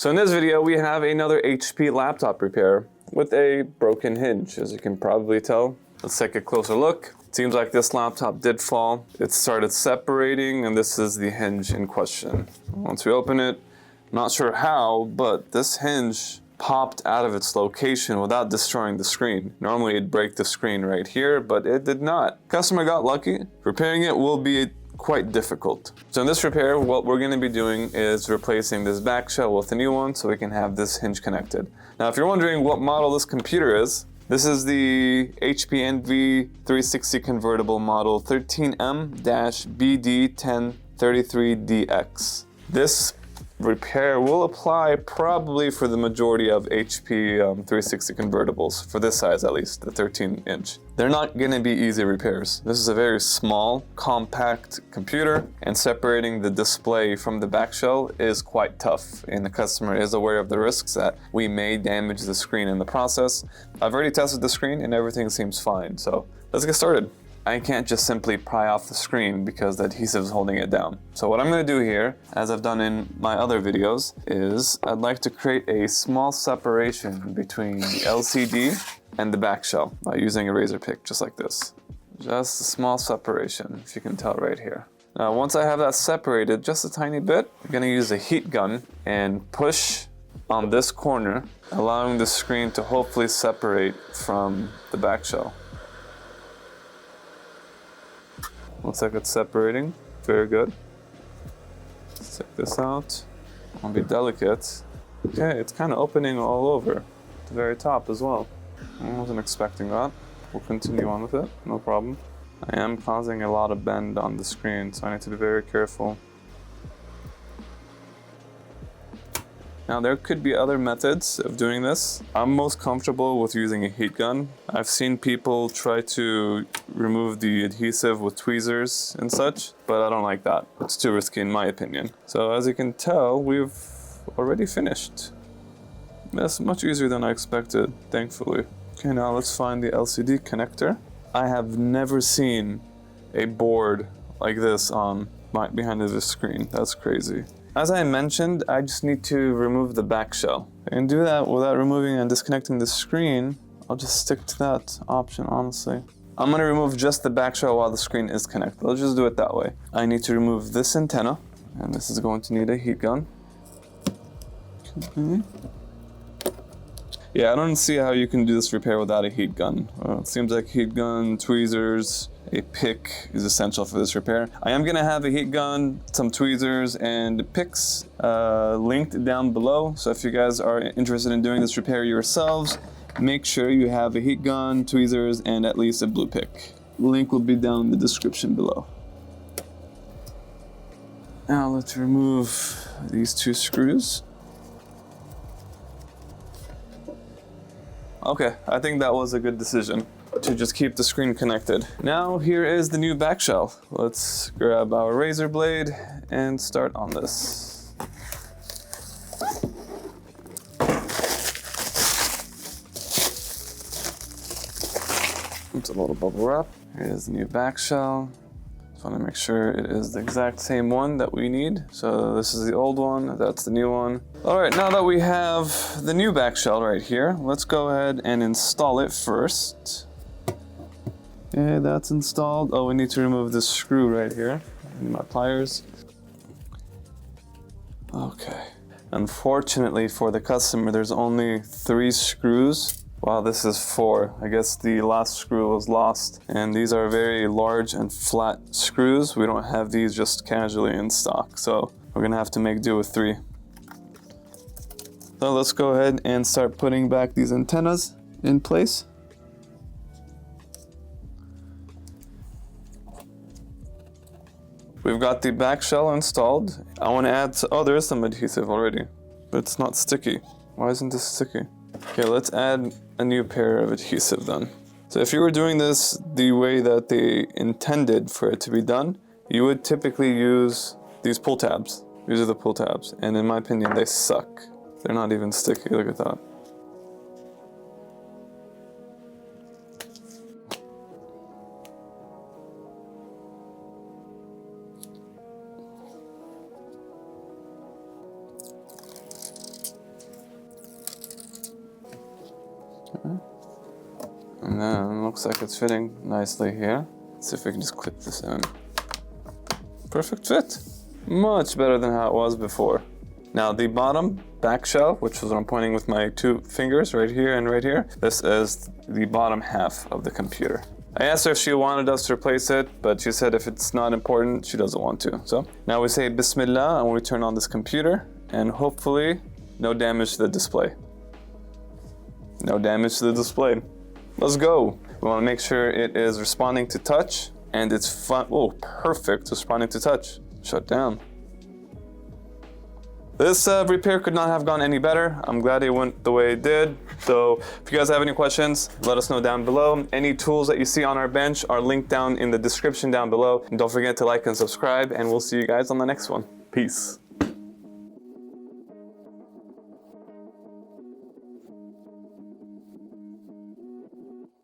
So in this video, we have another HP laptop repair with a broken hinge, as you can probably tell. Let's take a closer look. It seems like this laptop did fall. It started separating, and this is the hinge in question. Once we open it, not sure how, but this hinge popped out of its location without destroying the screen. Normally it'd break the screen right here, but it did not. Customer got lucky. Repairing it will be quite difficult. So in this repair, what we're going to be doing is replacing this back shell with a new one so we can have this hinge connected. Now if you're wondering what model this computer is, this is the HP NV360 convertible model 13M-1033DX. This repair will apply probably for the majority of HP 360 convertibles, for this size at least, the 13-inch. They're not going to be easy repairs. This is a very small, compact computer, and separating the display from the back shell is quite tough, and the customer is aware of the risks that we may damage the screen in the process. I've already tested the screen and everything seems fine, so let's get started. I can't just simply pry off the screen because the adhesive is holding it down. So what I'm going to do here, as I've done in my other videos, is I'd like to create a small separation between the LCD and the back shell by using a razor pick, just like this. Just a small separation, if you can tell right here. Now once I have that separated just a tiny bit, I'm going to use a heat gun and push on this corner, allowing the screen to hopefully separate from the back shell. Looks like it's separating. Very good. Let's check this out. I'll be delicate. Okay, it's kind of opening all over. At the very top as well. I wasn't expecting that. We'll continue on with it, no problem. I am causing a lot of bend on the screen, so I need to be very careful. Now there could be other methods of doing this. I'm most comfortable with using a heat gun. I've seen people try to remove the adhesive with tweezers and such, but I don't like that. It's too risky in my opinion. So as you can tell, we've already finished. That's much easier than I expected, thankfully. Okay, now let's find the LCD connector. I have never seen a board like this on behind the screen. That's crazy. As I mentioned, I just need to remove the back shell. I can do that without removing and disconnecting the screen. I'll just stick to that option, honestly. I'm gonna remove just the back shell while the screen is connected. Let's just do it that way. I need to remove this antenna, and this is going to need a heat gun. Okay. Yeah, I don't see how you can do this repair without a heat gun. It seems like heat gun, tweezers, a pick is essential for this repair. I am gonna have a heat gun, some tweezers, and picks linked down below. So if you guys are interested in doing this repair yourselves, make sure you have a heat gun, tweezers, and at least a blue pick. Link will be down in the description below. Now let's remove these two screws. Okay, I think that was a good decision to just keep the screen connected. Now here is the new back shell. Let's grab our razor blade and start on this. It's a little bubble wrap. Here's the new back shell. Just want to make sure it is the exact same one that we need. So this is the old one, that's the new one. All right, now that we have the new back shell right here, let's go ahead and install it first. Okay, that's installed. Oh, we need to remove this screw right here. I need my pliers. Okay. Unfortunately for the customer, there's only 3 screws. Wow, this is 4. I guess the last screw was lost. And these are very large and flat screws. We don't have these just casually in stock, so we're gonna have to make do with 3. So let's go ahead and start putting back these antennas in place. We've got the back shell installed. I want to add, oh, there is some adhesive already, but it's not sticky. Why isn't this sticky? Okay, let's add a new pair of adhesive then. So if you were doing this the way that they intended for it to be done, you would typically use these pull tabs. These are the pull tabs, and in my opinion, they suck. They're not even sticky, look at that. And then it looks like it's fitting nicely here. Let's see if we can just clip this in. Perfect fit. Much better than how it was before. Now the bottom back shell, which is what I'm pointing with my 2 fingers right here and right here, this is the bottom half of the computer. I asked her if she wanted us to replace it, but she said if it's not important, she doesn't want to. So now we say Bismillah and we turn on this computer, and hopefully no damage to the display. No damage to the display. Let's go. We want to make sure it is responding to touch, and it's fun. Oh, perfect, responding to touch. Shut down. This repair could not have gone any better. I'm glad it went the way it did. So if you guys have any questions, let us know down below. Any tools that you see on our bench are linked down in the description down below. And don't forget to like and subscribe, and we'll see you guys on the next one. Peace.